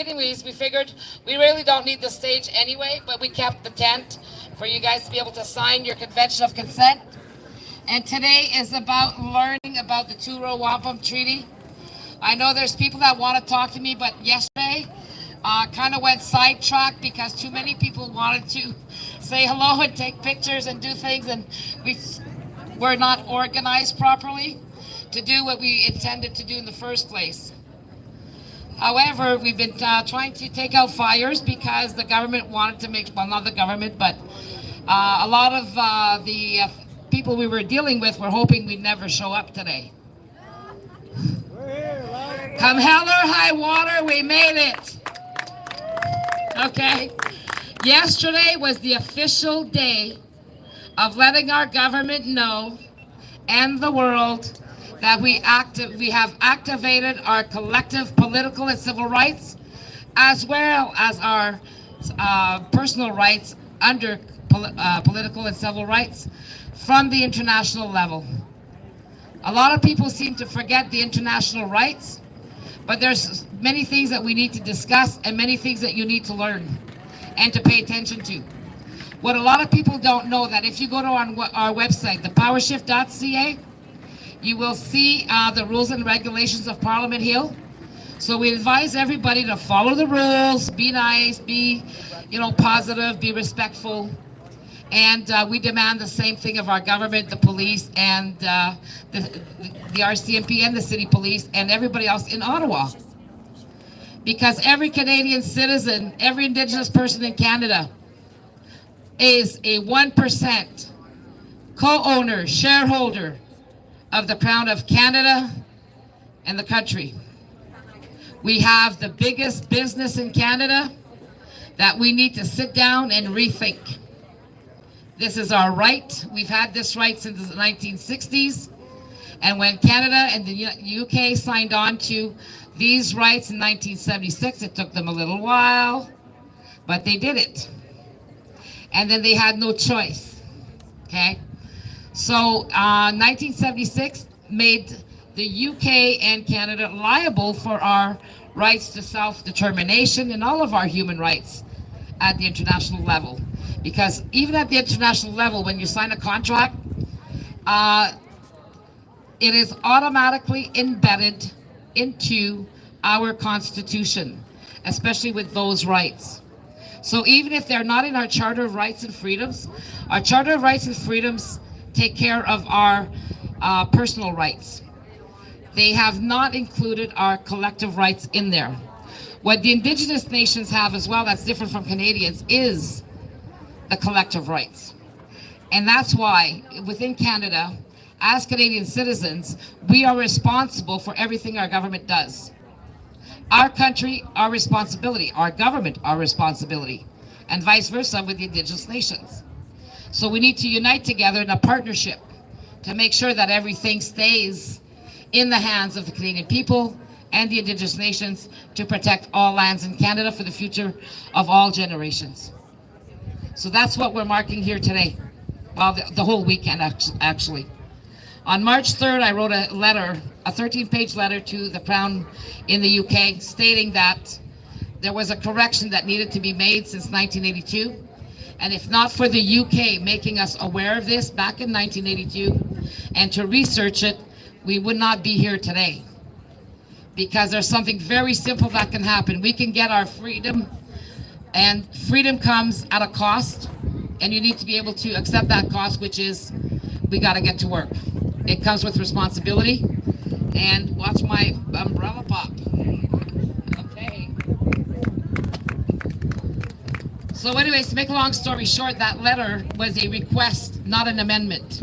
anyways, we figured we really don't need the stage anyway, but we kept the tent for you guys to be able to sign your convention of consent. And today is about learning about the Two-Row Wampum Treaty. I know there's people that want to talk to me, but yesterday kind of went sidetracked because too many people wanted to say hello and take pictures and do things, and we were not organized properly to do what we intended to do in the first place. However, we've been trying to take out fires because the government wanted to make, well, not the government, but a lot of the people we were dealing with were hoping we'd never show up today. Come hell or high water, we made it. Okay. Yesterday was the official day of letting our government know and the world that we have activated our collective political and civil rights, as well as our personal rights under political and civil rights from the international level. A lot of people seem to forget the international rights, but there's many things that we need to discuss and many things that you need to learn and to pay attention to. What a lot of people don't know, that if you go to our website, thepowershift.ca, you will see the rules and regulations of Parliament Hill. So we advise everybody to follow the rules, be nice, be positive, be respectful. And we demand the same thing of our government, the police, and the RCMP and the city police and everybody else in Ottawa. Because every Canadian citizen, every Indigenous person in Canada is a 1% co-owner, shareholder of the Crown of Canada and the country. We have the biggest business in Canada that we need to sit down and rethink. This is our right. We've had this right since the 1960s. And when Canada and the UK signed on to these rights in 1976, it took them a little while, but they did it. And then they had no choice, okay? So 1976 made the UK and Canada liable for our rights to self-determination and all of our human rights at the international level. Because even at the international level, when you sign a contract, it is automatically embedded into our Constitution, especially with those rights. So even if they're not in our Charter of Rights and Freedoms, our Charter of Rights and Freedoms take care of our personal rights. They have not included our collective rights in there. What the Indigenous nations have as well, that's different from Canadians, is the collective rights. And that's why within Canada, as Canadian citizens, we are responsible for everything our government does. Our country, our responsibility. Our government, our responsibility. And vice versa with the Indigenous nations. So we need to unite together in a partnership to make sure that everything stays in the hands of the Canadian people and the Indigenous nations to protect all lands in Canada for the future of all generations. So that's what we're marking here today. Well, the whole weekend, actually. On March 3rd, I wrote a letter, a 13-page letter to the Crown in the UK, stating that there was a correction that needed to be made since 1982. And if not for the UK making us aware of this back in 1982 and to research it, we would not be here today. Because there's something very simple that can happen. We can get our freedom, and freedom comes at a cost, and you need to be able to accept that cost, which is we got to get to work. It comes with responsibility. And watch my umbrella pop. Okay. So anyways, to make a long story short, that letter was a request, not an amendment.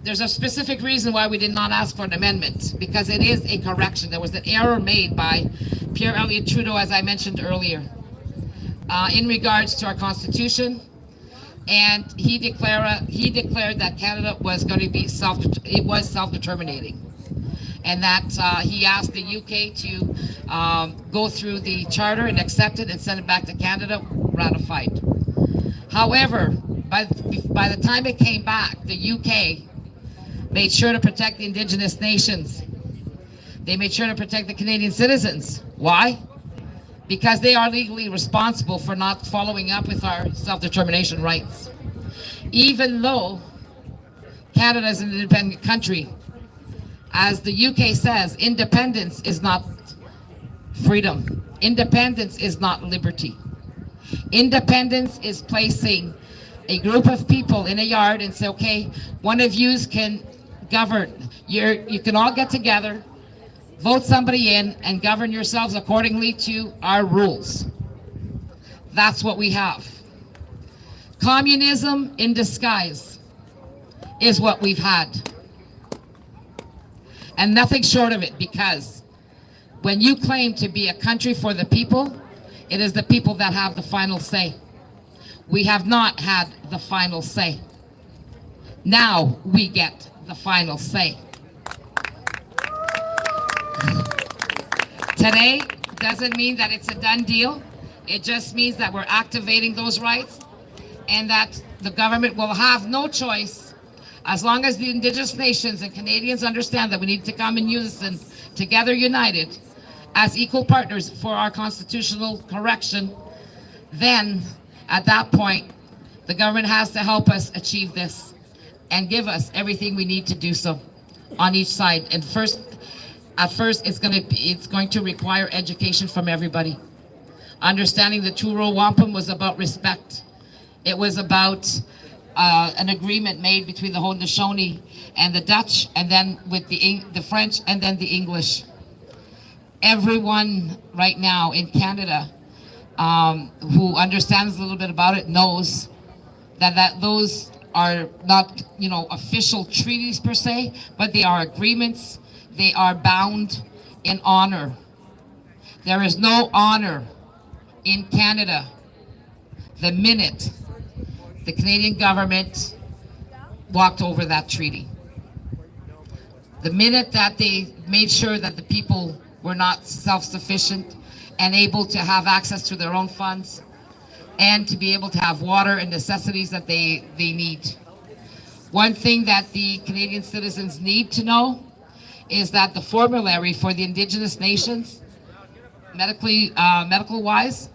There's a specific reason why we did not ask for an amendment, because it is a correction. There was an error made by Pierre Elliott Trudeau, as I mentioned earlier, in regards to our Constitution. And he declared that Canada was going to be self-determinating, and that he asked the UK to go through the charter and accept it and send it back to Canada ratified. However, by the time it came back, the UK made sure to protect the Indigenous nations. They made sure to protect the Canadian citizens. Why? because they are legally responsible for not following up with our self-determination rights. Even though Canada is an independent country, as the UK says, independence is not freedom. Independence is not liberty. Independence is placing a group of people in a yard and say, okay, one of yous can govern. You can all get together, vote somebody in, and govern yourselves accordingly to our rules. That's what we have. Communism in disguise is what we've had. And nothing short of it, because when you claim to be a country for the people, it is the people that have the final say. We have not had the final say. Now we get the final say. Today doesn't mean that it's a done deal. It just means that we're activating those rights and that the government will have no choice, as long as the Indigenous nations and Canadians understand that we need to come in unison, together united, as equal partners for our constitutional correction. Then at that point, the government has to help us achieve this and give us everything we need to do so on each side. And at first, it's going to require education from everybody. Understanding the Truro Wampum was about respect. It was about an agreement made between the Haudenosaunee and the Dutch, and then with the French, and then the English. Everyone right now in Canada who understands a little bit about it knows that those are not, official treaties per se, but they are agreements. They are bound in honor. There is no honor in Canada the minute the Canadian government walked over that treaty. The minute that they made sure that the people were not self-sufficient and able to have access to their own funds and to be able to have water and necessities that they need. One thing that the Canadian citizens need to know is that the formulary for the Indigenous nations, medical-wise,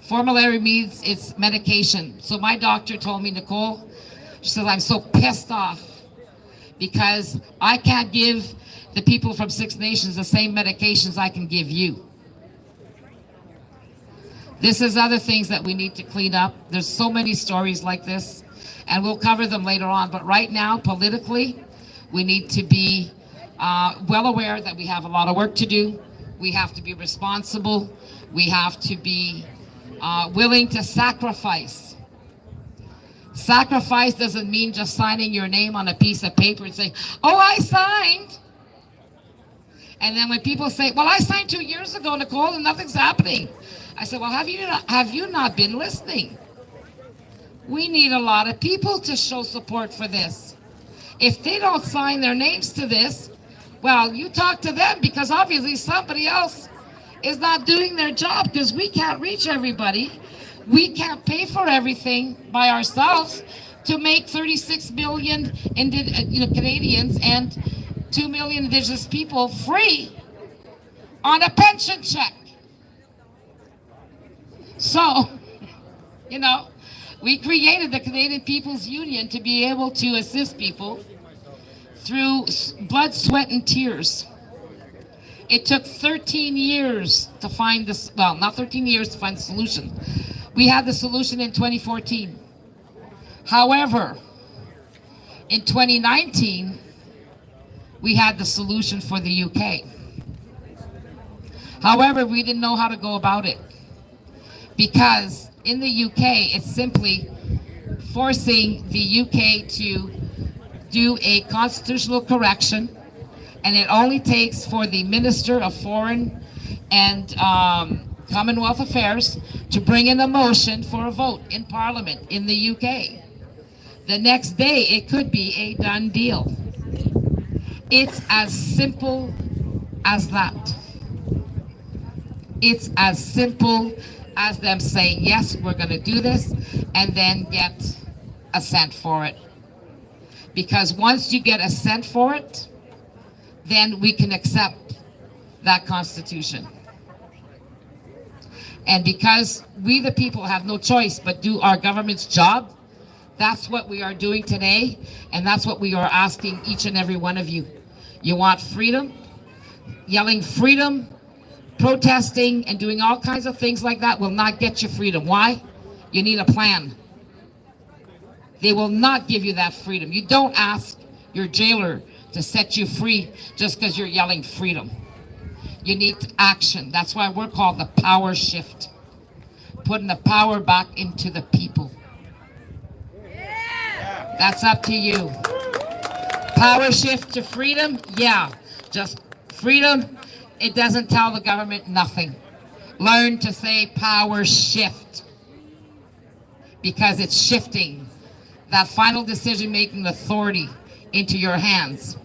formulary means it's medication. So my doctor told me, Nicole, she says, I'm so pissed off because I can't give the people from Six Nations the same medications I can give you. This is other things that we need to clean up. There's so many stories like this, and we'll cover them later on. But right now, politically, we need to be well aware that we have a lot of work to do. We have to be responsible. We have to be willing to sacrifice. Sacrifice doesn't mean just signing your name on a piece of paper and saying, oh, I signed. And then when people say, well, I signed 2 years ago, Nicole, and nothing's happening. I said, well, have you not been listening? We need a lot of people to show support for this. If they don't sign their names to this, well, you talk to them, because obviously somebody else is not doing their job, because we can't reach everybody. We can't pay for everything by ourselves to make 36 million Canadians and 2 million Indigenous people free on a pension check. So, we created the Canadian People's Union to be able to assist people through blood, sweat, and tears. It took 13 years to find this, well, not 13 years to find the solution. We had the solution in 2014. However, in 2019, we had the solution for the UK. However, we didn't know how to go about it, because in the UK, it's simply forcing the UK to do a constitutional correction, and it only takes for the Minister of Foreign and Commonwealth Affairs to bring in a motion for a vote in Parliament in the UK. The next day, it could be a done deal. It's as simple as that. It's as simple as them saying, yes, we're going to do this, and then get assent for it. Because once you get assent for it, then we can accept that constitution. And because we the people have no choice but do our government's job, that's what we are doing today, and that's what we are asking each and every one of you. You want freedom? Yelling freedom, protesting, and doing all kinds of things like that will not get you freedom. Why? You need a plan. They will not give you that freedom. You don't ask your jailer to set you free just because you're yelling freedom. You need action. That's why we're called the power shift. Putting the power back into the people. That's up to you. Power shift to freedom? Yeah, just freedom. It doesn't tell the government nothing. Learn to say power shift, because it's shifting that final decision-making authority into your hands.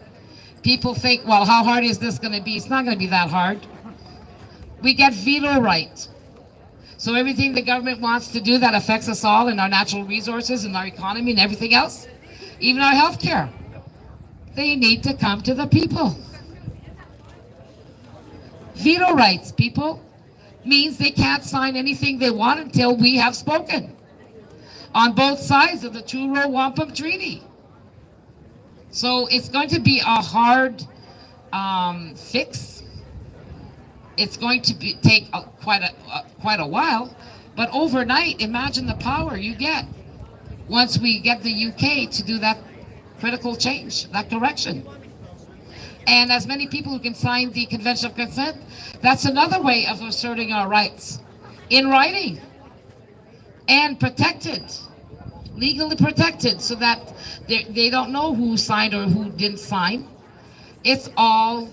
People think, well, how hard is this going to be? It's not going to be that hard. We get veto right. So everything the government wants to do that affects us all and our natural resources and our economy and everything else, even our health care, they need to come to the people. Veto rights, people, means they can't sign anything they want until we have spoken on both sides of the Truro Wampum Treaty. So it's going to be a hard fix. It's going to take quite a while, but overnight, imagine the power you get once we get the UK to do that critical change, that correction. And as many people who can sign the Convention of Consent, that's another way of asserting our rights in writing and protected, legally protected, so that they don't know who signed or who didn't sign. It's all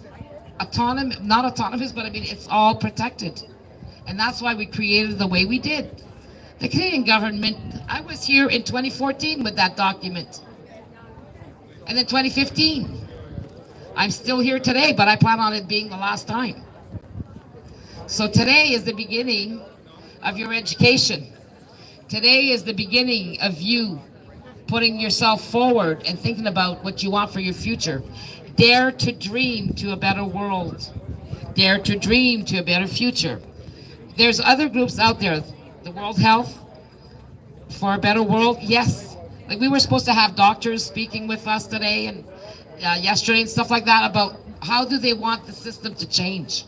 autonomous, not autonomous, but I mean, it's all protected. And that's why we created the way we did. The Canadian government, I was here in 2014 with that document. And then 2015. I'm still here today, but I plan on it being the last time. So today is the beginning of your education. Today is the beginning of you putting yourself forward and thinking about what you want for your future. Dare to dream to a better world. Dare to dream to a better future. There's other groups out there, the World Health for a Better World, yes. Like we were supposed to have doctors speaking with us today and yesterday and stuff like that about how do they want the system to change.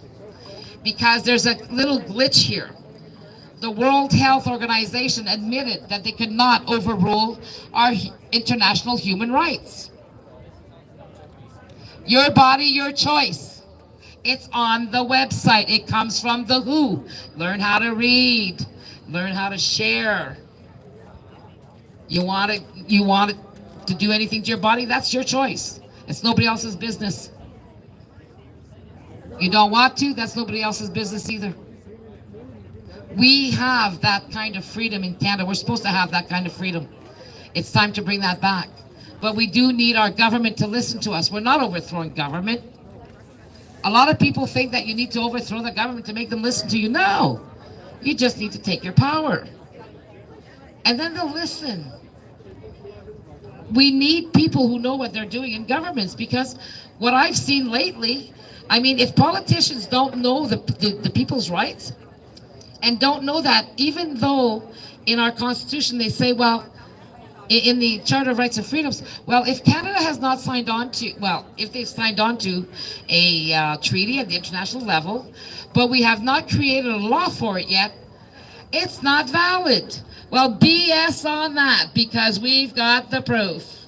Because there's a little glitch here. The World Health Organization admitted that they could not overrule our international human rights. Your body, your choice. It's on the website. It comes from the WHO. Learn how to read. Learn how to share. You want it to do anything to your body? That's your choice. It's nobody else's business. You don't want to? That's nobody else's business either. We have that kind of freedom in Canada. We're supposed to have that kind of freedom. It's time to bring that back. But we do need our government to listen to us. We're not overthrowing government. A lot of people think that you need to overthrow the government to make them listen to you. No, you just need to take your power. And then they'll listen. We need people who know what they're doing in governments, because what I've seen lately, I mean, if politicians don't know the people's rights and don't know that, even though in our Constitution they say, well, in the Charter of Rights and Freedoms, well, if Canada has not signed on to, well, if they've signed on to a treaty at the international level, but we have not created a law for it yet, it's not valid. Well, BS on that, because we've got the proof.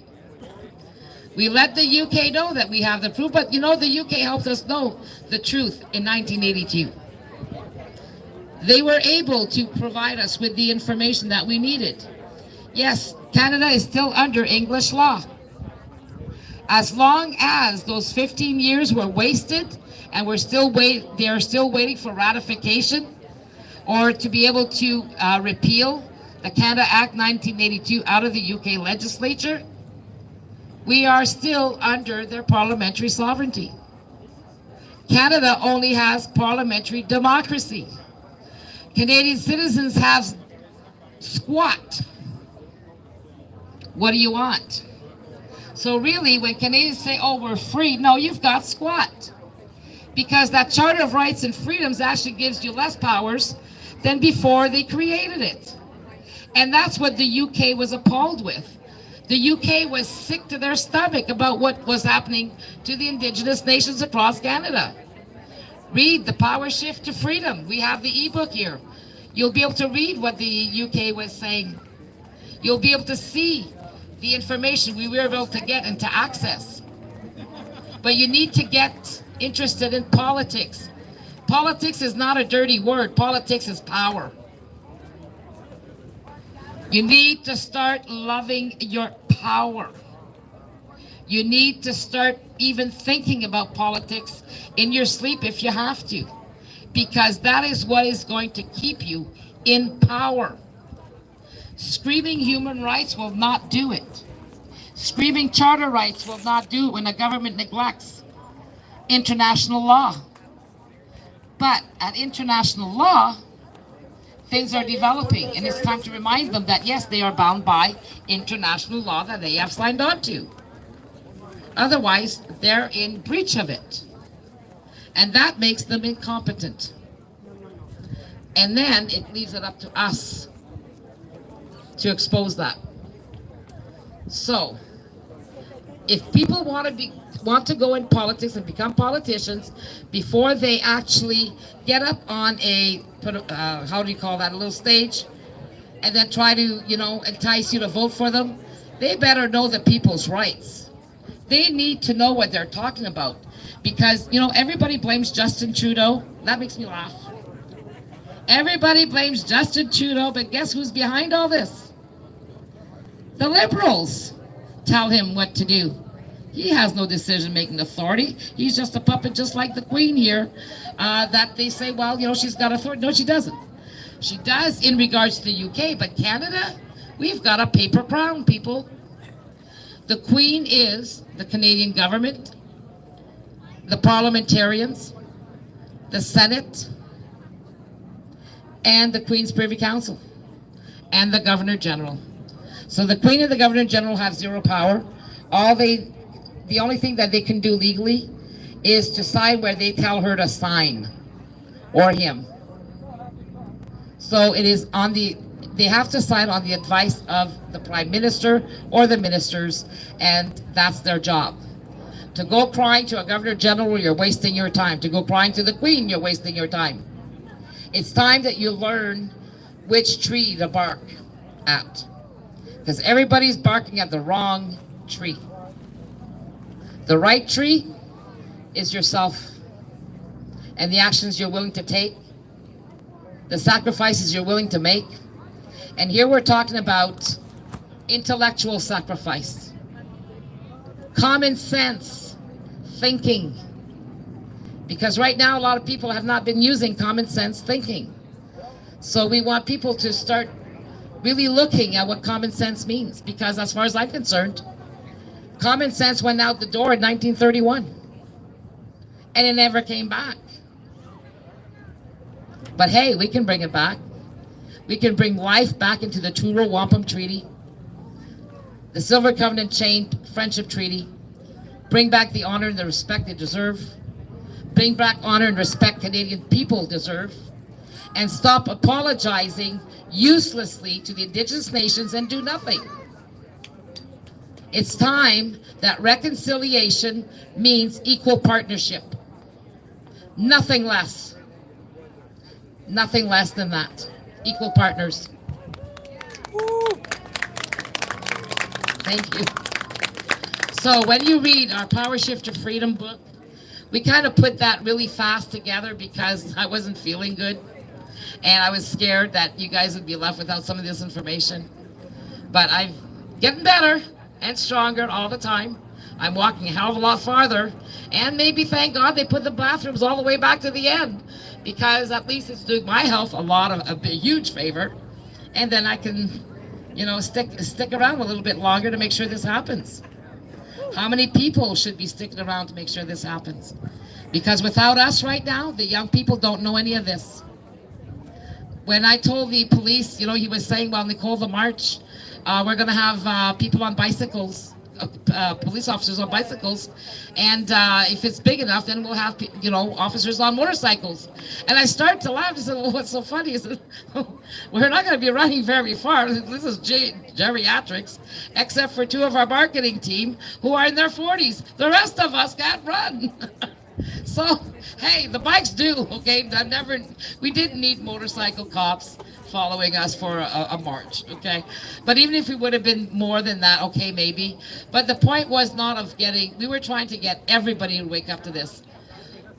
We let the UK know that we have the proof, but you know, the UK helped us know the truth in 1982. They were able to provide us with the information that we needed. Yes, Canada is still under English law. As long as those 15 years were wasted and they are still waiting for ratification or to be able to repeal the Canada Act 1982 out of the UK legislature, we are still under their parliamentary sovereignty. Canada only has parliamentary democracy. Canadian citizens have squat. What do you want? So really, when Canadians say, oh, we're free, no, you've got squat. Because that Charter of Rights and Freedoms actually gives you less powers than before they created it. And that's what the UK was appalled with. The UK was sick to their stomach about what was happening to the Indigenous nations across Canada. Read The Power Shift to Freedom. We have the ebook here. You'll be able to read what the UK was saying. You'll be able to see the information we were able to get and to access. But you need to get interested in politics. Politics is not a dirty word. Politics is power. You need to start loving your power. You need to start even thinking about politics in your sleep if you have to, because that is what is going to keep you in power. Screaming human rights will not do it. Screaming charter rights will not do it when a government neglects international law. But at international law, things are developing, and it's time to remind them that yes, they are bound by international law that they have signed on to. Otherwise, they're in breach of it. And that makes them incompetent. And then it leaves it up to us to expose that. So, if people want to go in politics and become politicians, before they actually get up on a, how do you call that, a little stage, and then try to, entice you to vote for them, they better know the people's rights. They need to know what they're talking about. Because, everybody blames Justin Trudeau. That makes me laugh. Everybody blames Justin Trudeau, but guess who's behind all this? The Liberals tell him what to do. He has no decision-making authority. He's just a puppet, just like the Queen here, that they say, well, she's got authority. No, she doesn't. She does in regards to the UK, but Canada, we've got a paper crown, people. The Queen is the Canadian government, the parliamentarians, the Senate, and the Queen's Privy Council, and the Governor General. So the Queen and the Governor General have zero power. The only thing that they can do legally is to sign where they tell her to sign, or him. So it is they have to sign on the advice of the Prime Minister or the ministers, and that's their job. To go crying to a Governor General, you're wasting your time. To go crying to the Queen, you're wasting your time. It's time that you learn which tree to bark at, because everybody's barking at the wrong tree. The right tree is yourself, and the actions you're willing to take, the sacrifices you're willing to make. And here we're talking about intellectual sacrifice, common sense thinking, because right now a lot of people have not been using common sense thinking. So we want people to start really looking at what common sense means, because as far as I'm concerned, common sense went out the door in 1931, and it never came back. But hey, we can bring it back. We can bring life back into the Truro Wampum Treaty, the Silver Covenant Chain Friendship Treaty, bring back the honor and the respect they deserve, bring back honor and respect Canadian people deserve, and stop apologizing uselessly to the Indigenous nations and do nothing. It's time that reconciliation means equal partnership. Nothing less. Nothing less than that. Equal partners. Thank you. So when you read our Power Shift to Freedom book, we kind of put that really fast together because I wasn't feeling good. And I was scared that you guys would be left without some of this information. But I'm getting better and stronger all the time. I'm walking a hell of a lot farther. And maybe, thank God, they put the bathrooms all the way back to the end, because at least it's doing my health a huge favor. And then I can, stick around a little bit longer to make sure this happens. How many people should be sticking around to make sure this happens? Because without us right now, the young people don't know any of this. When I told the police, he was saying, well, Nicole, the march, we're going to have people on bicycles. police officers on bicycles, and if it's big enough, then we'll have officers on motorcycles. And I started to laugh. I said, "Well, what's so funny is that we're not going to be running very far. This is geriatrics, except for two of our marketing team who are in their 40s. The rest of us can't run." So, hey, the bikes do, okay? We didn't need motorcycle cops following us for a march, okay? But even if we would have been more than that, okay, maybe. But the point was not of we were trying to get everybody to wake up to this.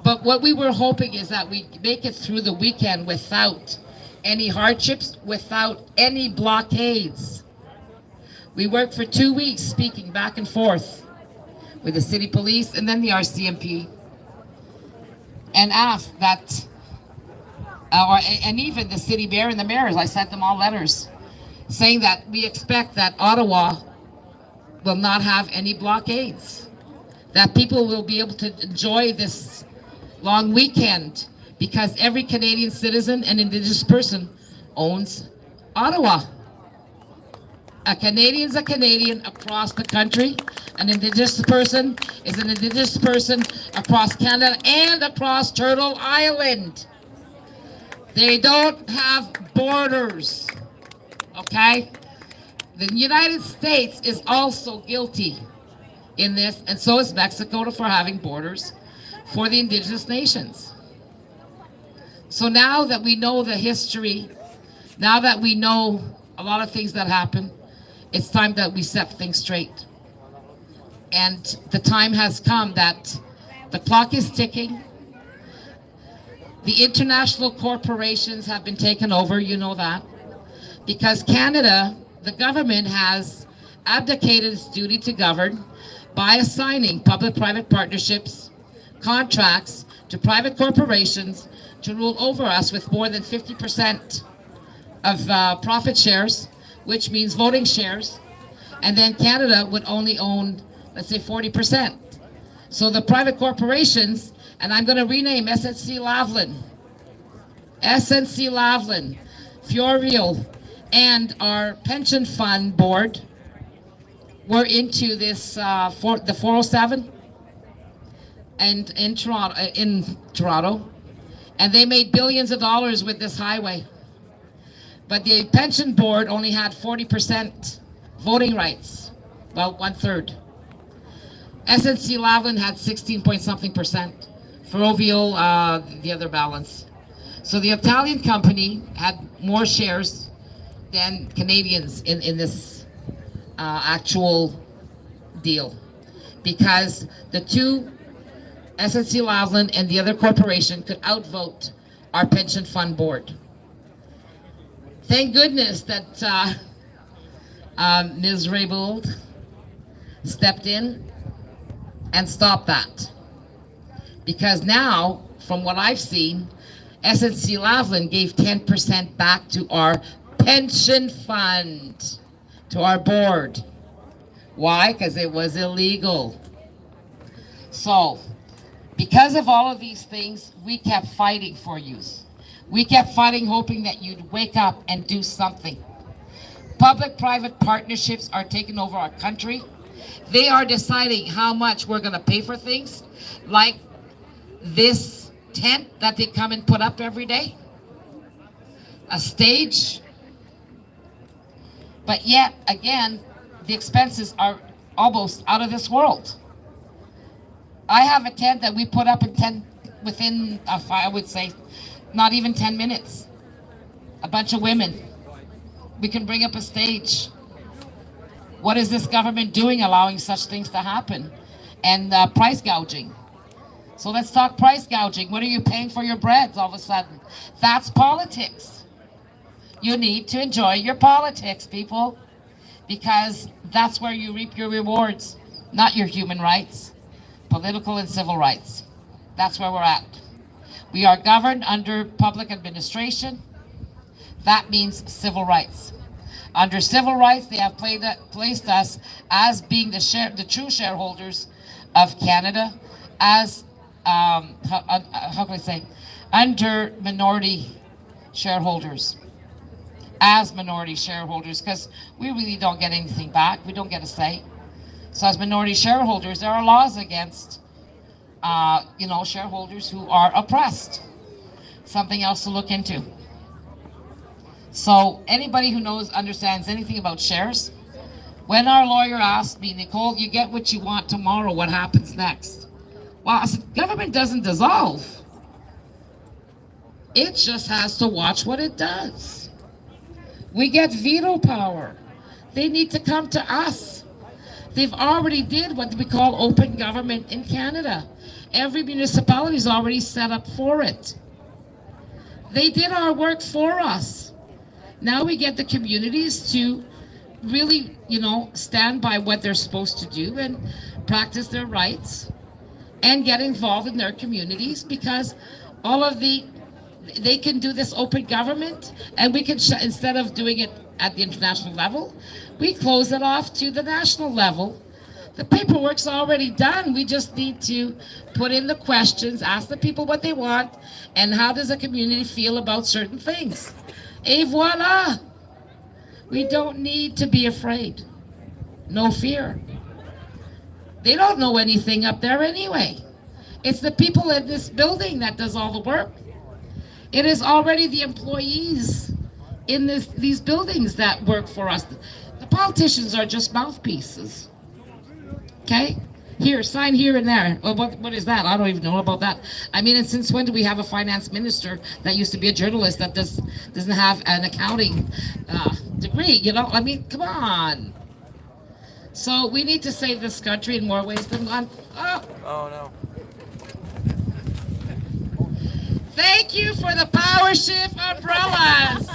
But what we were hoping is that we make it through the weekend without any hardships, without any blockades. We worked for 2 weeks speaking back and forth with the city police and then the RCMP, and asked that, and even the city mayor and the mayors, I sent them all letters saying that we expect that Ottawa will not have any blockades, that people will be able to enjoy this long weekend because every Canadian citizen and Indigenous person owns Ottawa. A Canadian's a Canadian across the country. An Indigenous person is an Indigenous person across Canada and across Turtle Island. They don't have borders, okay? The United States is also guilty in this, and so is Mexico for having borders for the Indigenous nations. So now that we know the history, now that we know a lot of things that happen, it's time that we set things straight. And the time has come that the clock is ticking. The international corporations have been taken over, you know that, because Canada, the government has abdicated its duty to govern by assigning public-private partnerships, contracts to private corporations to rule over us with more than 50% of profit shares, which means voting shares, and then Canada would only own, let's say, 40%. So the private corporations, and I'm going to rename SNC Lavalin, Fiorville, and our pension fund board were into this, the 407 and in Toronto, and they made billions of dollars with this highway. But the pension board only had 40% voting rights, well, 1/3. SNC Lavalin had 16 point something percent. Ferrovial, the other balance. So the Italian company had more shares than Canadians in this actual deal, because the two, SNC Lavalin and the other corporation, could outvote our pension fund board. Thank goodness that Ms. Raybould stepped in and stopped that. Because now, from what I've seen, SNC Lavalin gave 10% back to our pension fund, to our board. Why? Because it was illegal. So, because of all of these things, we kept fighting for you. We kept fighting, hoping that you'd wake up and do something. Public-private partnerships are taking over our country. They are deciding how much we're going to pay for things, like this tent that they come and put up every day, a stage. But yet, again, the expenses are almost out of this world. I have a tent that we put up within, I would say, not even 10 minutes. A bunch of women. We can bring up a stage. What is this government doing, allowing such things to happen? And price gouging. So let's talk price gouging. What are you paying for your breads all of a sudden? That's politics. You need to enjoy your politics, people, because that's where you reap your rewards, not your human rights, political and civil rights. That's where we're at. We are governed under public administration. That means civil rights. Under civil rights, they have placed us as being the true shareholders of Canada, as how can I say, under minority shareholders, as minority shareholders, because we really don't get anything back. We don't get a say. So as minority shareholders, there are laws against, shareholders who are oppressed. Something else to look into. So anybody who understands anything about shares, when our lawyer asked me, Nicole, you get what you want tomorrow, what happens next? Well, I said, government doesn't dissolve. It just has to watch what it does. We get veto power. They need to come to us. They've already did what we call open government in Canada. Every municipality is already set up for it. They did our work for us. Now we get the communities to really, stand by what they're supposed to do and practice their rights and get involved in their communities, because they can do this open government, and we can, instead of doing it at the international level, we close it off to the national level. The paperwork's already done. We just need to put in the questions, ask the people what they want, and how does the community feel about certain things. Et voila! We don't need to be afraid. No fear. They don't know anything up there anyway. It's the people in this building that does all the work. It is already the employees in these buildings that work for us. The politicians are just mouthpieces. Okay? Here, sign here and there. Well, what is that? I don't even know about that. I mean, and since when do we have a finance minister that used to be a journalist that doesn't have an accounting degree? I mean, come on. So we need to save this country in more ways than one. Oh no. Thank you for the Power Shift umbrellas.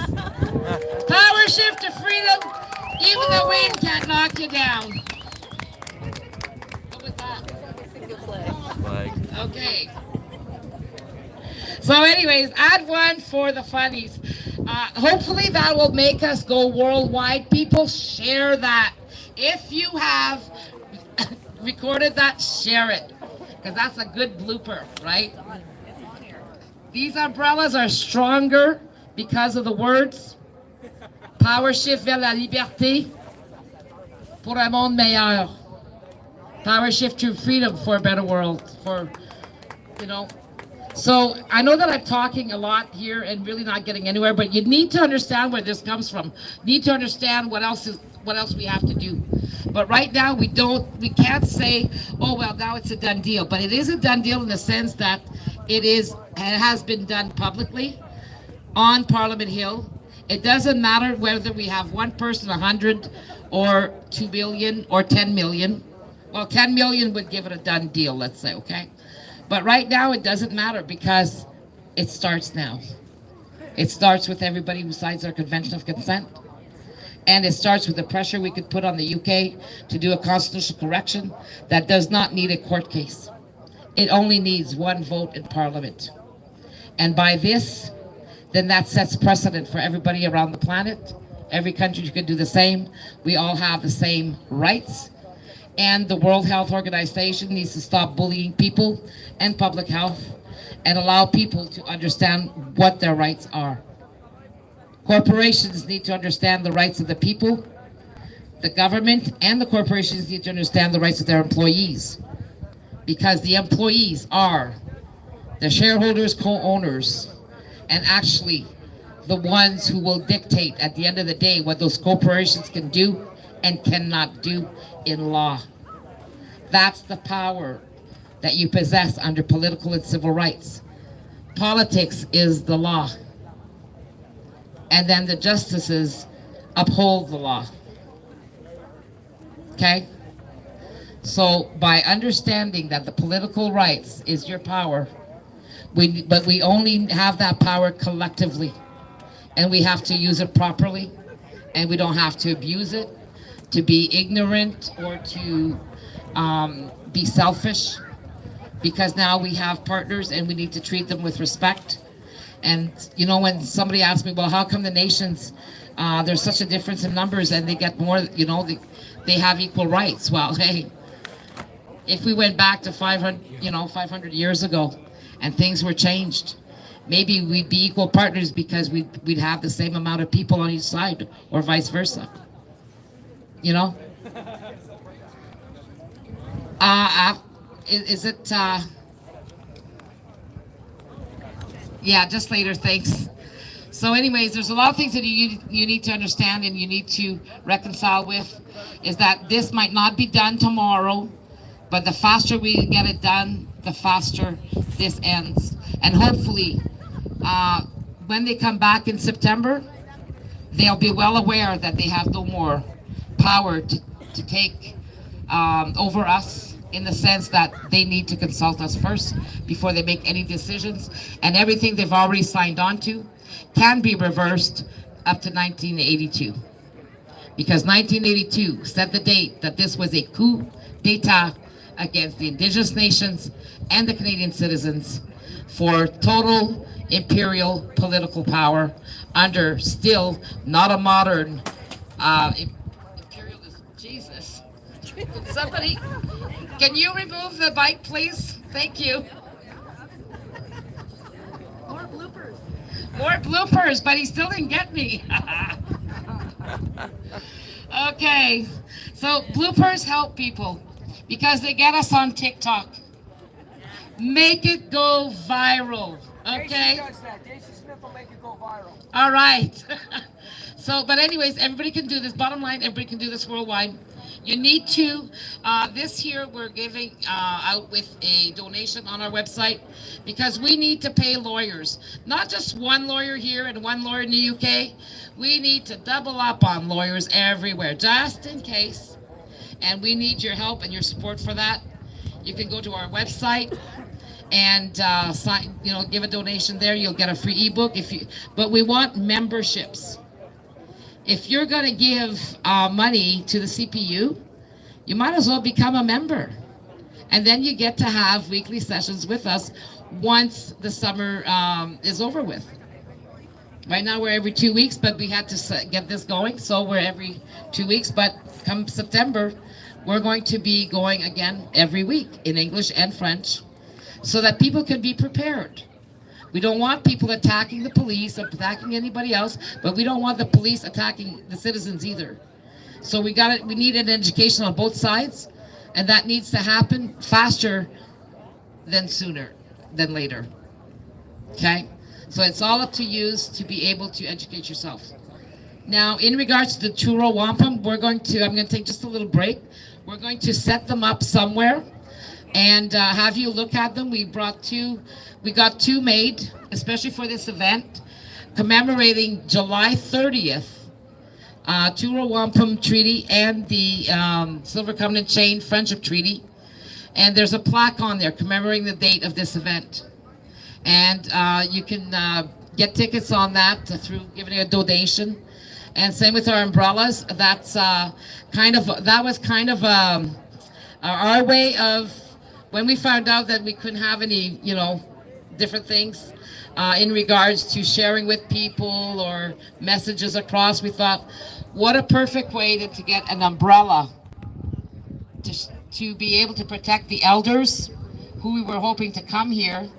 Power shift to freedom. Even the wind can't knock you down. What was that? Flag. Okay. So anyways, add one for the funnies. Hopefully that will make us go worldwide. People, share that. If you have recorded that, share it. Because that's a good blooper, right? These umbrellas are stronger because of the words. Power shift vers la liberté pour un monde meilleur. Power shift to freedom for a better world. So I know that I'm talking a lot here and really not getting anywhere, but you need to understand where this comes from. You need to understand what else we have to do. But right now we can't say, oh well, now it's a done deal. But it is a done deal in the sense that it has been done publicly on Parliament Hill. It doesn't matter whether we have one person, 100, or 2 billion, or 10 million. Well, 10 million would give it a done deal, let's say, okay? But right now it doesn't matter because it starts now. It starts with everybody who signs our Convention of Consent. And it starts with the pressure we could put on the UK to do a constitutional correction that does not need a court case. It only needs one vote in Parliament. And by this, then that sets precedent for everybody around the planet. Every country could do the same. We all have the same rights. And the World Health Organization needs to stop bullying people and public health and allow people to understand what their rights are. Corporations need to understand the rights of the people. The government and the corporations need to understand the rights of their employees, because the employees are the shareholders, co-owners, and actually the ones who will dictate at the end of the day what those corporations can do and cannot do in law. That's the power that you possess under political and civil rights. Politics is the law. And then the justices uphold the law. Okay? So by understanding that the political rights is your power, but we only have that power collectively, and we have to use it properly, and we don't have to abuse it, to be ignorant or to be selfish, because now we have partners and we need to treat them with respect. And when somebody asks me, well, how come the nations, there's such a difference in numbers and they get more, they have equal rights? Well, hey, if we went back to 500 years ago and things were changed, maybe we'd be equal partners because we'd have the same amount of people on each side, or vice versa. Is it, yeah, just later, thanks. So anyways, there's a lot of things that you need to understand and you need to reconcile with, is that this might not be done tomorrow, but the faster we get it done, the faster this ends. And hopefully, when they come back in September, they'll be well aware that they have no more power to take over us, in the sense that they need to consult us first before they make any decisions. And everything they've already signed on to can be reversed up to 1982. Because 1982 set the date that this was a coup d'etat against the Indigenous nations and the Canadian citizens for total imperial political power under still not a modern imperialism. Jesus. Somebody, can you remove the bike, please? Thank you. More bloopers. More bloopers, but he still didn't get me. Okay, so bloopers help people because they get us on TikTok. Make it go viral, okay? Jason does that. Jason Smith will make it go viral. All right. So, but anyways, everybody can do this. Bottom line, everybody can do this worldwide. You need to, this year we're giving out with a donation on our website because we need to pay lawyers. Not just one lawyer here and one lawyer in the UK. We need to double up on lawyers everywhere, just in case. And we need your help and your support for that. You can go to our website and sign, give a donation there. You'll get a free ebook. But we want memberships. If you're going to give money to the CPU, you might as well become a member. And then you get to have weekly sessions with us once the summer is over with. Right now we're every 2 weeks, but we had to get this going, so we're every 2 weeks. But come September, we're going to be going again every week in English and French so that people can be prepared. We don't want people attacking the police or attacking anybody else, but we don't want the police attacking the citizens either. So we need an education on both sides, and that needs to happen faster than sooner than later. Okay? So it's all up to you to be able to educate yourself. Now, in regards to the churro wampum, I'm going to take just a little break. We're going to set them up somewhere and have you look at them. We got two made, especially for this event, commemorating July 30th, Churro Wampum Treaty and the Silver Covenant Chain Friendship Treaty. And there's a plaque on there commemorating the date of this event. And you can get tickets on that through giving a donation. And same with our umbrellas. That was kind of our way of, when we found out that we couldn't have any, different things in regards to sharing with people or messages across, we thought, what a perfect way to get an umbrella to be able to protect the elders who we were hoping to come here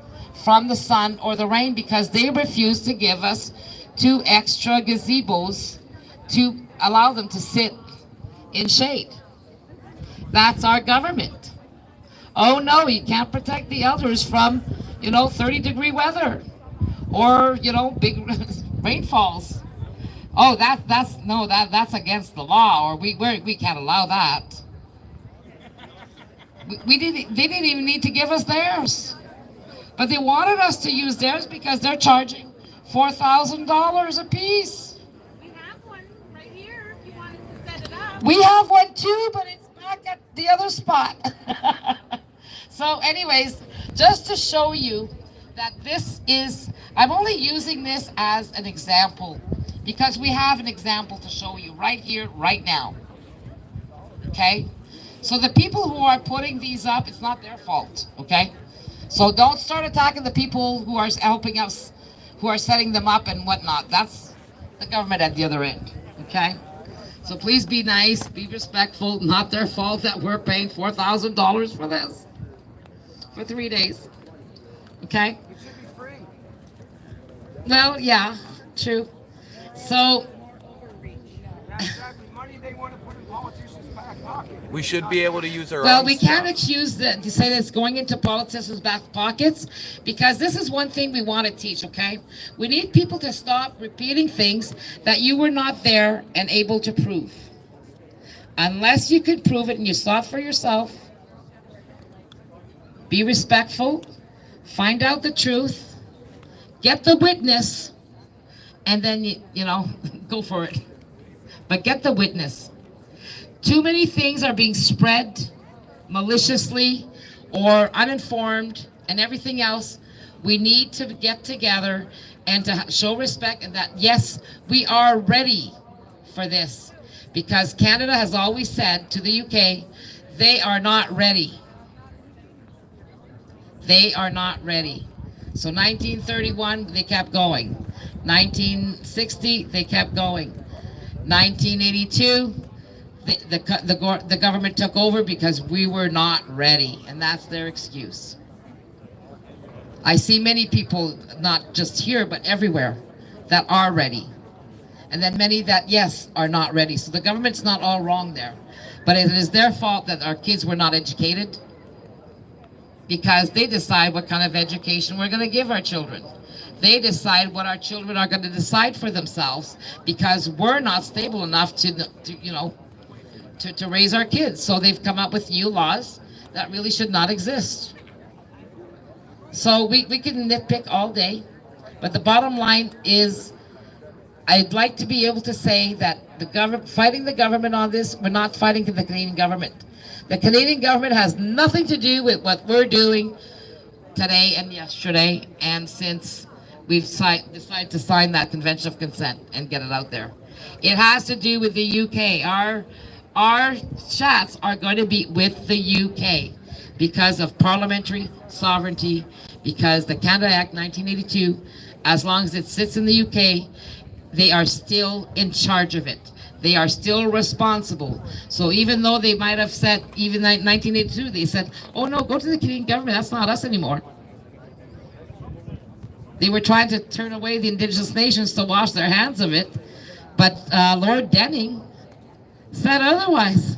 from the sun or the rain, because they refused to give us 2 extra gazebos to allow them to sit in shade. That's our government. Oh no, you can't protect the elders from 30-degree weather or big rainfalls. Oh, that's against the law, or we can't allow that. They didn't even need to give us theirs, but they wanted us to use theirs because they're charging $4,000 a piece. We have one right here if you wanted to set it up. We have one too, but it's back at the other spot. So anyways, just to show you that I'm only using this as an example because we have an example to show you right here, right now. Okay? So the people who are putting these up, it's not their fault, okay? So don't start attacking the people who are helping us, who are setting them up and whatnot. That's the government at the other end, okay? So please be nice, be respectful. Not their fault that we're paying $4,000 for this. For 3 days, okay? It should be free. Well, yeah, true. So, That's exactly money they want to put in politicians' back. We should be able to use our Well, own we stuff. can't accuse to say that it's going into politicians' back pockets, because this is one thing we want to teach, okay? We need people to stop repeating things that you were not there and able to prove. Unless you can prove it and you saw it for yourself, be respectful, find out the truth, get the witness, and then, you know, go for it. But get the witness. Too many things are being spread maliciously or uninformed and everything else. We need to get together and to show respect, and that, yes, we are ready for this. Because Canada has always said to the UK, they are not ready. They are not ready. So 1931, they kept going. 1960, they kept going. 1982, the government took over because we were not ready, and that's their excuse. I see many people, not just here, but everywhere, that are ready. And then many that, yes, are not ready. So the government's not all wrong there. But it is their fault that our kids were not educated, because they decide what kind of education we're going to give our children. They decide what our children are going to decide for themselves, because we're not stable enough to raise our kids. So they've come up with new laws that really should not exist. So we can nitpick all day, but the bottom line is, I'd like to be able to say that the government, fighting the government on this, we're not fighting the Canadian government. The Canadian government has nothing to do with what we're doing today and yesterday, and since we've decided to sign that Convention of Consent and get it out there. It has to do with the UK. Our chats are going to be with the UK because of parliamentary sovereignty, because the Canada Act 1982, as long as it sits in the UK, they are still in charge of it. They are still responsible. So even though they might have said, even in 1982, they said, oh no, go to the Canadian government, that's not us anymore. They were trying to turn away the Indigenous nations to wash their hands of it, but Lord Denning said otherwise.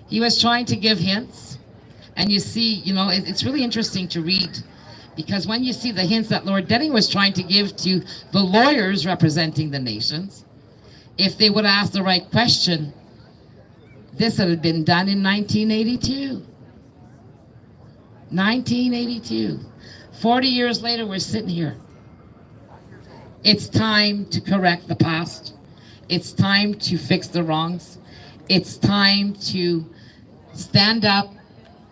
He was trying to give hints, and you see, you know, it's really interesting to read, because when you see the hints that Lord Denning was trying to give to the lawyers representing the nations, if they would ask the right question, this had been done in 1982. 1982. 40 years later, we're sitting here. It's time to correct the past. It's time to fix the wrongs. It's time to stand up,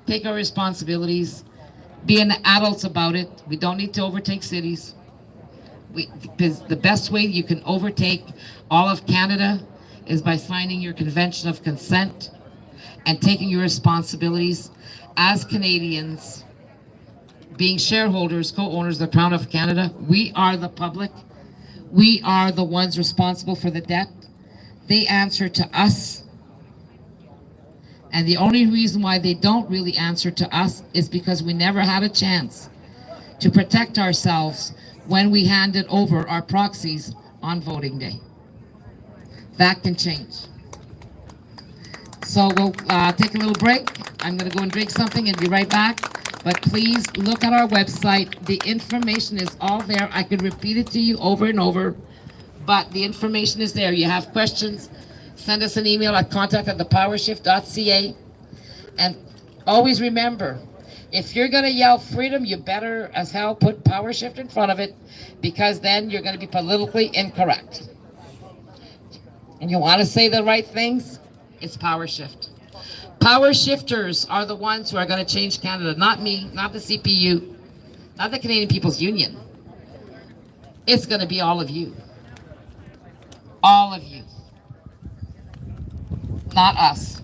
take our responsibilities, be an adults about it. We don't need to overtake cities. Because the best way you can overtake all of Canada is by signing your Convention of Consent and taking your responsibilities as Canadians, being shareholders, co-owners of the Crown of Canada. We are the public. We are the ones responsible for the debt. They answer to us. And the only reason why they don't really answer to us is because we never had a chance to protect ourselves when we handed over our proxies on voting day. That can change. So we'll take a little break. I'm going to go and drink something and be right back. But please look at our website. The information is all there. I could repeat it to you over and over, but the information is there. You have questions, send us an email at contact@thepowershift.ca. And always remember, if you're going to yell freedom, you better as hell put power shift in front of it, because then you're going to be politically incorrect. And you want to say the right things, it's power shift. Power shifters are the ones who are going to change Canada, not me, not the CPU, not the Canadian People's Union. It's going to be all of you. All of you. Not us.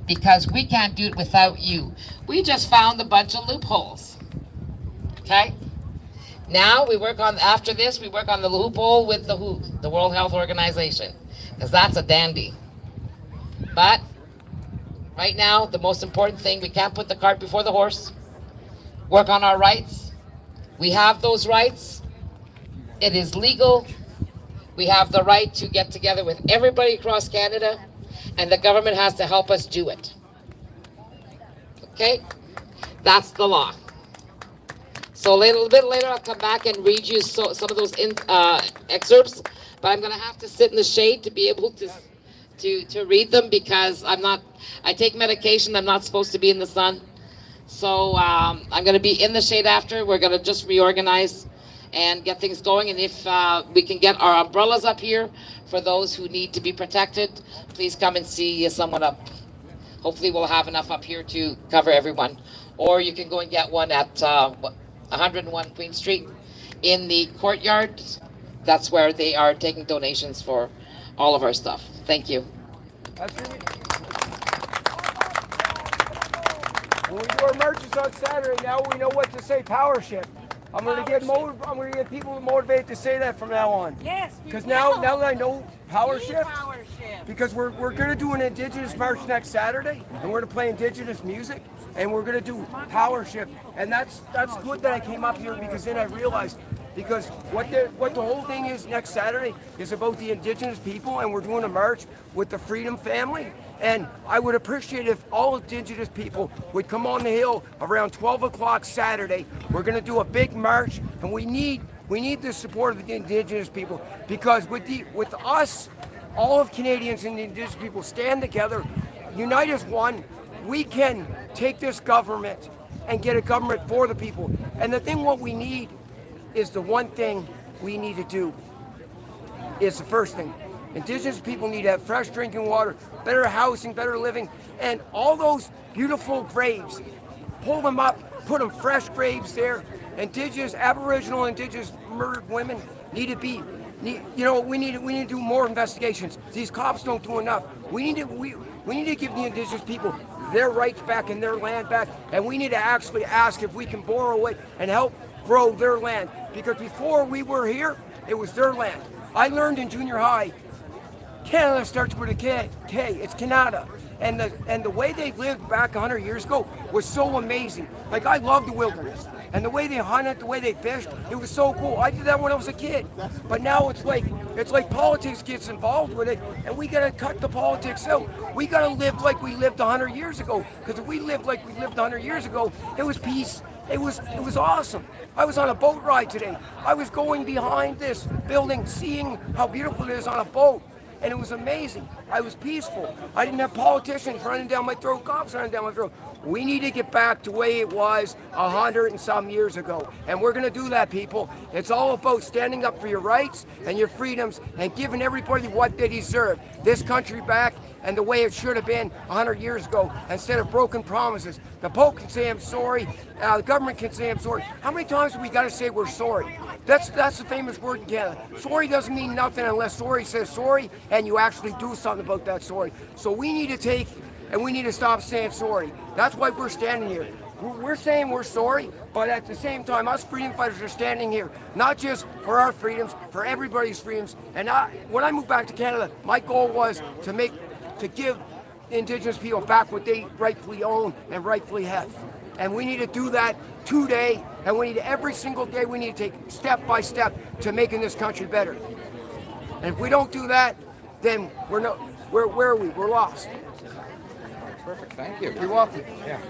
Because we can't do it without you. We just found a bunch of loopholes. Okay? Now we work on, after this, we work on the loophole with the WHO, the World Health Organization. Because that's a dandy. But right now, the most important thing, we can't put the cart before the horse. Work on our rights. We have those rights. It is legal. We have the right to get together with everybody across Canada and the government has to help us do it. Okay? That's the law. So a little bit later, I'll come back and read you some of those excerpts, but I'm going to have to sit in the shade to be able to read them because I take medication. I'm not supposed to be in the sun. So I'm going to be in the shade after. We're going to just reorganize and get things going. And if we can get our umbrellas up here for those who need to be protected, please come and see someone up. Hopefully we'll have enough up here to cover everyone. Or you can go and get one at 101 Queen Street in the courtyard. That's where they are taking donations for all of our stuff. Thank you. When we do our marches on Saturday, now we know what to say. Power shift. I'm gonna get people motivated to say that from now on. Yes. Because now that I know power shift, Power shift. because we're gonna do an Indigenous march next Saturday, and we're gonna play Indigenous music, and we're gonna do power shift, and that's good that I came up here because then I realized. Because what the whole thing is next Saturday is about the Indigenous people, and we're doing a march with the Freedom Family. And I would appreciate if all Indigenous people would come on the hill around 12 o'clock Saturday. We're going to do a big march, and we need the support of the Indigenous people, because with us, all of Canadians and the Indigenous people stand together, unite as one. We can take this government and get a government for the people. And the thing what we need is the one thing we need to do is the first thing. Indigenous people need to have fresh drinking water, better housing, better living, and all those beautiful graves, pull them up, put them fresh graves there. Indigenous, Aboriginal, Indigenous murdered women need to be, we need to do more investigations. These cops don't do enough. We need to give the Indigenous people their rights back and their land back, and we need to actually ask if we can borrow it and help grow their land, because before we were here, it was their land. I learned in junior high, Canada starts with a K. It's Canada, and the way they lived back 100 years ago was so amazing. Like, I love the wilderness, and the way they hunted, the way they fished, it was so cool. I did that when I was a kid, but now it's like politics gets involved with it, and we gotta cut the politics out. We gotta live like we lived 100 years ago, because if we lived like we lived 100 years ago, it was peace. It was awesome. I was on a boat ride today. I was going behind this building, seeing how beautiful it is on a boat, and it was amazing. I was peaceful. I didn't have politicians running down my throat, cops running down my throat. We need to get back to the way it was 100 and some years ago, and we're gonna do that, people. It's all about standing up for your rights and your freedoms and giving everybody what they deserve. This country back and the way it should have been 100 years ago, instead of broken promises. The Pope can say I'm sorry, the government can say I'm sorry. How many times do we gotta say we're sorry? That's the famous word in Canada. Sorry doesn't mean nothing unless sorry says sorry and you actually do something about that sorry. So we need to take and we need to stop saying sorry. That's why we're standing here. We're saying we're sorry, but at the same time, us freedom fighters are standing here, not just for our freedoms, for everybody's freedoms. And when I moved back to Canada, my goal was to give Indigenous people back what they rightfully own and rightfully have. And we need to do that today, and we need to, every single day, we need to take step by step to making this country better. And if we don't do that, then where are we? We're lost. Perfect, thank you. You're welcome. Yeah.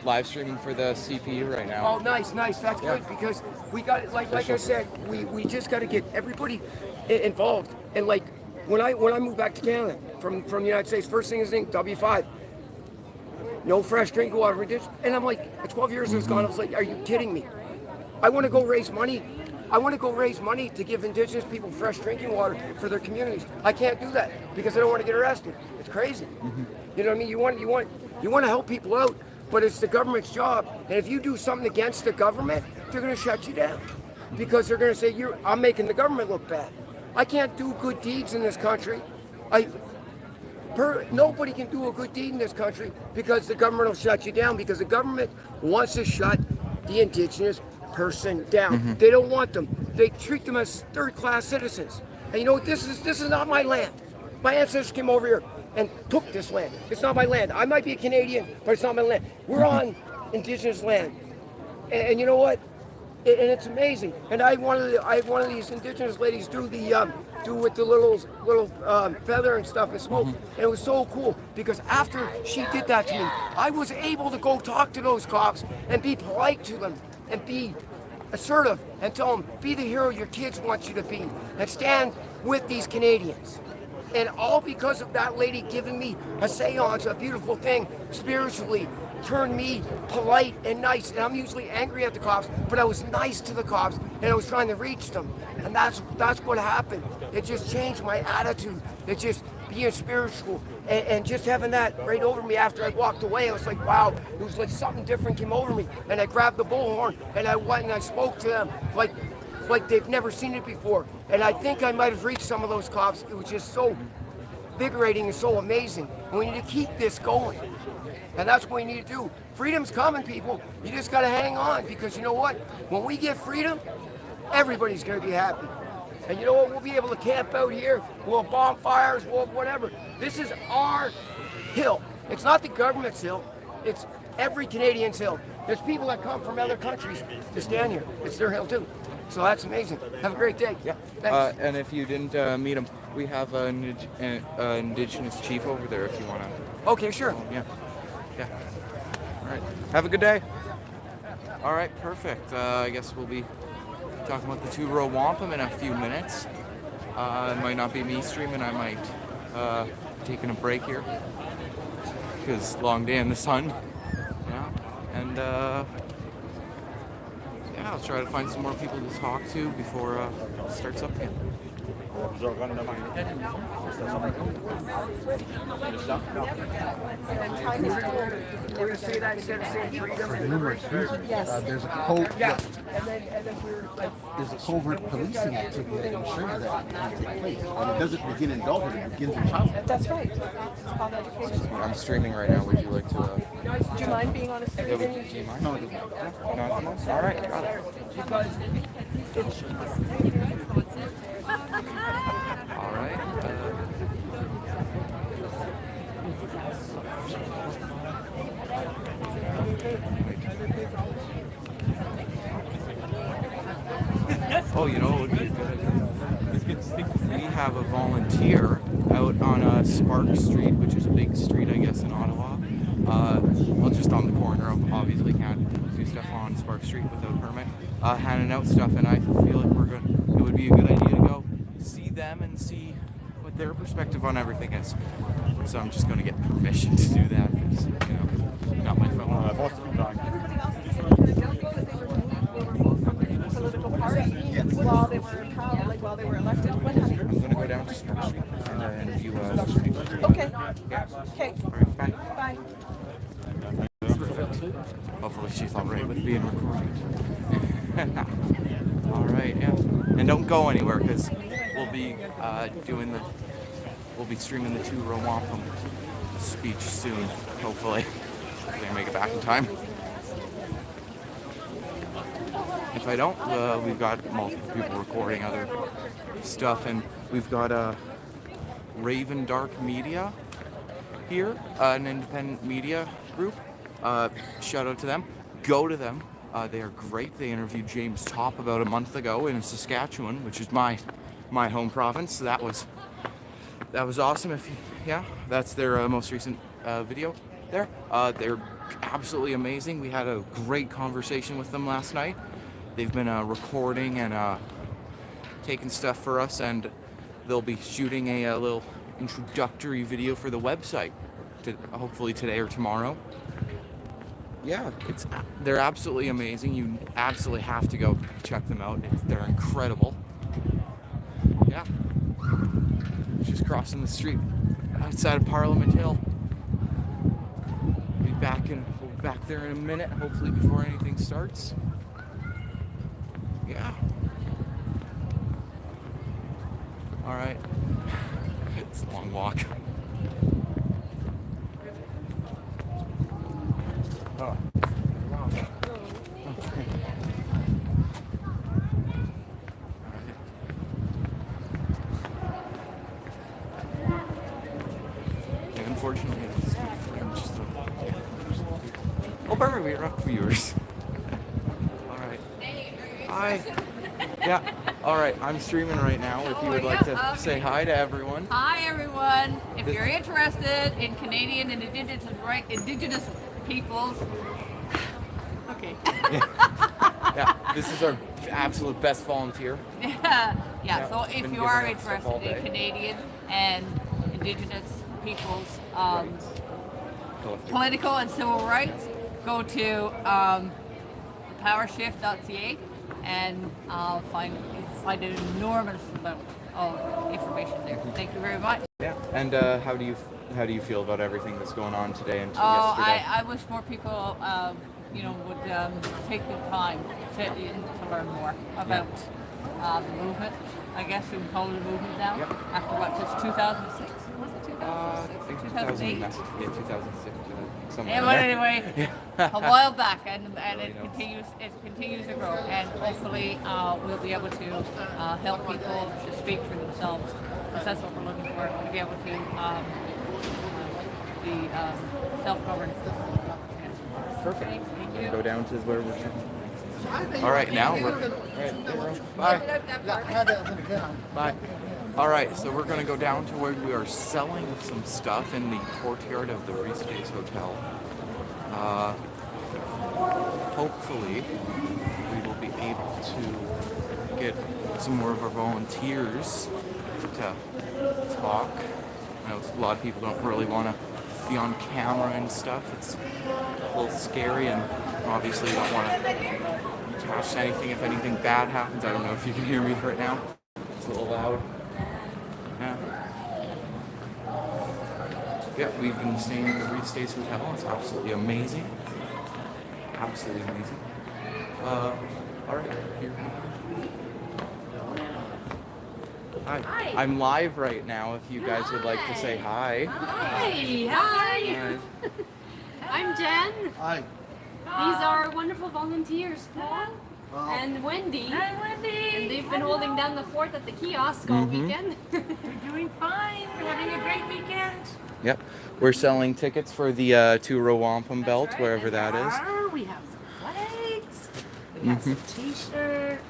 Live streaming for the CPU right now. Oh, nice. That's good, because we got, like I said, we just got to get everybody involved. And like when I moved back to Canada from the United States, first thing is W5. No fresh drinking water. And I'm like, 12 years was gone. I was like, are you kidding me? I want to go raise money. I want to go raise money to give Indigenous people fresh drinking water for their communities. I can't do that because I don't want to get arrested. It's crazy. You know what I mean? You want to help people out, but it's the government's job. And if you do something against the government, they're going to shut you down because they're going to say I'm making the government look bad. I can't do good deeds in this country. Nobody can do a good deed in this country because the government will shut you down, because the government wants to shut the Indigenous person down. They don't want them. They treat them as third-class citizens. And you know what? This is not my land. My ancestors came over here and took this land. It's not my land. I might be a Canadian, but it's not my land. We're on Indigenous land. And you know what? And it's amazing. And I had one of these Indigenous ladies do do with the little feather and stuff and smoke. And it was so cool because after she did that to me, I was able to go talk to those cops and be polite to them and be assertive and tell them, be the hero your kids want you to be and stand with these Canadians. And all because of that lady giving me a seance, a beautiful thing, spiritually, turned me polite and nice. And I'm usually angry at the cops, but I was nice to the cops and I was trying to reach them. And that's what happened. It just changed my attitude. It just being spiritual and just having that right over me after I walked away. I was like, wow, it was like something different came over me. And I grabbed the bullhorn and I went and I spoke to them like they've never seen it before. And I think I might have reached some of those cops. It was just so invigorating and so amazing. And we need to keep this going. And that's what we need to do. Freedom's coming, people. You just got to hang on because you know what? When we get freedom, everybody's going to be happy. And you know what? We'll be able to camp out here. We'll have bonfires, we'll have whatever. This is our hill. It's not the government's hill. It's every Canadian's hill. There's people that come from other countries to stand here. It's their hill too. So that's amazing. Have a great day. Yeah. Thanks. And if you didn't meet him, we have an Indigenous chief over there if you want to. Okay, sure. Yeah. Yeah. All right. Have a good day. All right. Perfect. I guess we'll be talking about the two-row wampum in a few minutes. It might not be me streaming. I might taking a break here because long day in the sun. Yeah. And yeah, I'll try to find some more people to talk to before it starts up again. We're going to say that instead of saying freedom. For numerous reasons. There's a covert policing activity that ensures that can take place. And it doesn't begin in adulthood, it begins in childhood. That's right. It's called education. I'm streaming right now. Would you like to? Do you mind being on a screen? Do you mind? No, no. All right. Got it. All right. Oh, you know, it would be a good idea. We have a volunteer out on Spark Street, which is a big street, I guess, in Ottawa. Well, just on the corner of, obviously can't do stuff on Spark Street without a permit. Handing out stuff, and I feel like it would be a good idea to go see them and see what their perspective on everything is. So I'm just going to get permission to do that because, you know, not my phone. Political party while they were in power, like while they were elected. What happened? I'm going to go down to Spark Street and interview the street. Okay. Yeah. Okay. All right, bye. Bye. Hopefully she's all right with being recorded. All right, yeah. And don't go anywhere because we'll be we'll be streaming the two-row wampum speech soon, hopefully. If I make it back in time. If I don't, we've got multiple people recording other stuff, and we've got Raven Dark Media here, an independent media group. Shout out to them. Go to them. They are great. They interviewed James Topp about a month ago in Saskatchewan, which is my home province. So that was awesome. That's their most recent video there. They're absolutely amazing. We had a great conversation with them last night. They've been recording and taking stuff for us, and they'll be shooting a little introductory video for the website, hopefully today or tomorrow. Yeah, they're absolutely amazing. You absolutely have to go check them out. They're incredible. Yeah, just crossing the street outside of Parliament Hill. We'll be back there in a minute, hopefully before anything starts. Yeah. All right. It's a long walk. Oh. Unfortunately, I'm just bummer, we're not viewers. All right. Hi. Yeah. All right, I'm streaming right now. If you would like to say hi to everyone. Hi everyone. If you're interested in Canadian and Indigenous peoples, okay. Yeah, this is our absolute best volunteer. Yeah. So if you are interested in Canadian and Indigenous peoples, political and civil rights, go to powershift.ca and find an enormous amount of information there. Thank you very much. Yeah. And how do you feel about everything that's going on today and yesterday? I wish more people, would take the time to learn more about the movement. I guess you can call it a movement now. Yep. After what, since 2006? Was it 2006? 2008? Yeah, 2006. Something Yeah, like but that. anyway, a while back, and it continues to grow, and hopefully we'll be able to help people to speak for themselves, because that's what we're looking for, to be able to be self-governed. Perfect. Thank you. Go down to where we're sitting. All right, now we're bye. Bye. All right, so we're going to go down to where we are selling some stuff in the courtyard of the Respace Hotel. Hopefully, we will be able to get some more of our volunteers to talk. I know a lot of people don't really want to be on camera and stuff. It's a little scary, and obviously you don't want to attach to anything if anything bad happens. I don't know if you can hear me right now. It's a little loud. Yeah, we've been staying at the Respace Hotel. It's absolutely amazing. Absolutely amazing. All right, here. Hi. I'm live right now. If you guys would like to say hi. Hi. I'm Jen. Hi. These are wonderful volunteers, Paul and Wendy. And they've been holding down the fort at the kiosk all weekend. We're doing fine. We're having a great weekend. Yep, we're selling tickets for the two-row wampum belt, wherever that is. We have some flags. We have some T-shirts.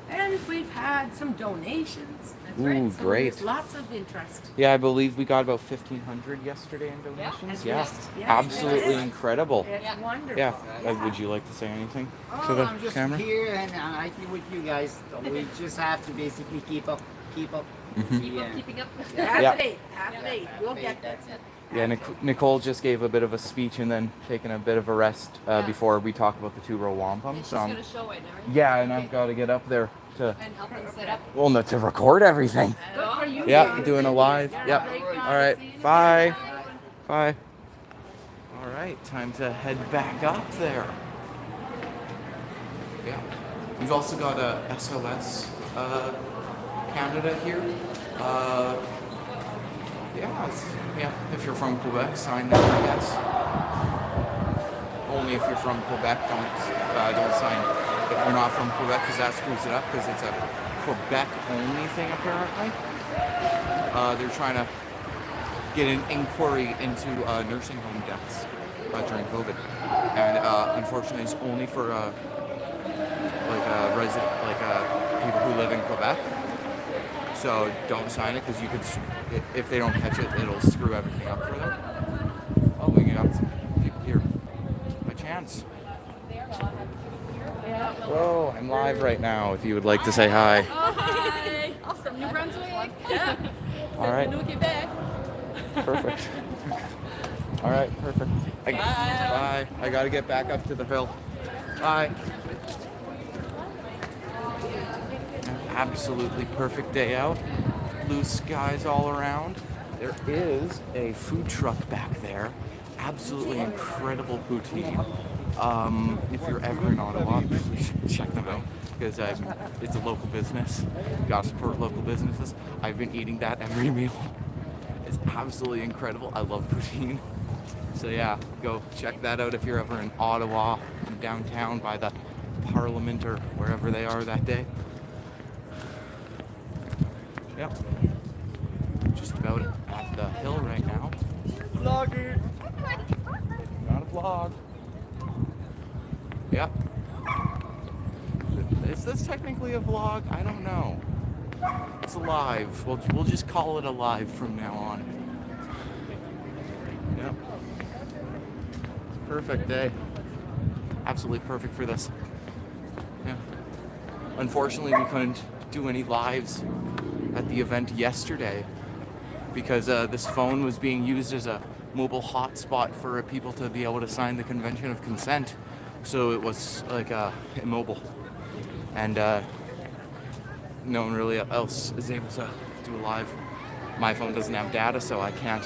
And we've had some donations. That's Ooh, right. So great. There's lots of interest. Yeah, I believe we got about 1,500 yesterday in donations. Yeah, absolutely incredible. It's wonderful. Yeah, would you like to say anything to Oh, the I'm just camera? here and I think with you guys, we just have to basically keep up. Keeping up. Happy. We'll get that. Yeah, Nicole just gave a bit of a speech and then taken a bit of a rest before we talk about the two-row wampum. She's So going to show it, right? yeah, and I've got to get up there to And help them set up. well, no, to record everything. Good for you. Yeah, doing a live. Yep. All right. Bye. Bye. All right, time to head back up there. Yeah. We've also got a SOS Canada here. If you're from Quebec, sign that, I guess. Only if you're from Quebec, don't sign if you're not from Quebec, because that screws it up, because it's a Quebec-only thing, apparently. They're trying to get an inquiry into nursing home deaths during COVID. And unfortunately, it's only for people who live in Quebec. So don't sign it, because you could, if they don't catch it, it'll screw everything up for them. Oh, we got some people here by chance. Whoa, I'm live right now. If you would like to say hi. Oh, hi. Awesome. New Brunswick. Yeah. All right. New Quebec. Perfect. All right, perfect. Bye. I gotta get back up to the hill. Bye. Absolutely perfect day out. Blue skies all around. There is a food truck back there. Absolutely incredible poutine. If you're ever in Ottawa, check them out, because it's a local business. You gotta support local businesses. I've been eating that every meal. It's absolutely incredible. I love poutine. So yeah, go check that out if you're ever in Ottawa, downtown by the Parliament or wherever they are that day. Yep. Just about at the hill right now. Vlogger! Not a vlog. Yep. Is this technically a vlog? I don't know. It's a live. We'll just call it a live from now on. Yep. Perfect day. Absolutely perfect for this. Yeah. Unfortunately, we couldn't do any lives at the event yesterday because this phone was being used as a mobile hotspot for people to be able to sign the Convention of Consent. So it was like immobile. And no one really else is able to do a live. My phone doesn't have data, so I can't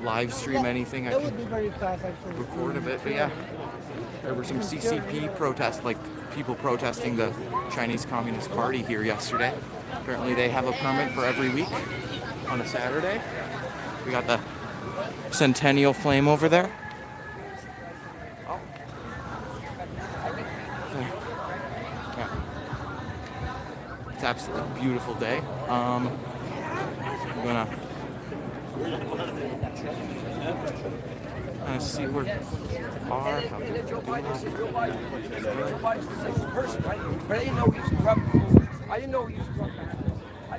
live stream anything. I can record a bit, but yeah. There were some CCP protests, like people protesting the Chinese Communist Party here yesterday. Apparently they have a permit for every week on a Saturday. We got the Centennial Flame over there. Oh. There. Yeah. It's absolutely a beautiful day. I'm gonna see where are. Person, right? But I didn't know he was corrupt. I didn't know he was corrupt. I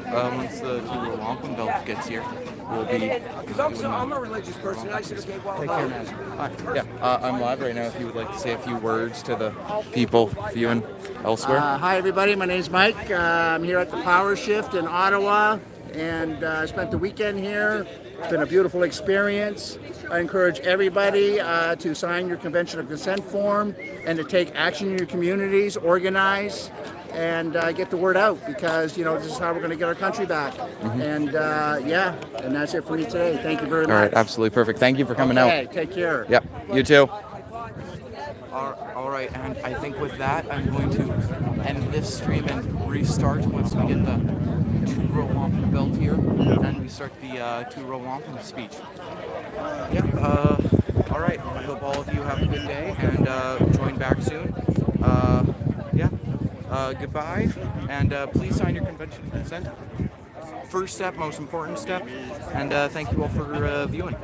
thought once the two wampum belt gets here, we'll be. Because I'm a religious person. I said, okay, well, Hi. I'm live right now. If you would like to say a few words to the people viewing elsewhere. Hi, everybody. My name's Mike. I'm here at the Power Shift in Ottawa, and I spent the weekend here. It's been a beautiful experience. I encourage everybody to sign your Convention of Consent form and to take action in your communities, organize, and get the word out, because this is how we're going to get our country back. And and that's it for me today. Thank you very much. All right, absolutely perfect. Thank you for coming out. Okay, take care. Yep, you too. All right, and I think with that, I'm going to end this stream and restart once we get the two-row wampum belt here, and we start the two-row wampum speech. All right. I hope all of you have a good day and join back soon. Goodbye, and please sign your Convention of Consent. First step, most important step, and thank you all for viewing.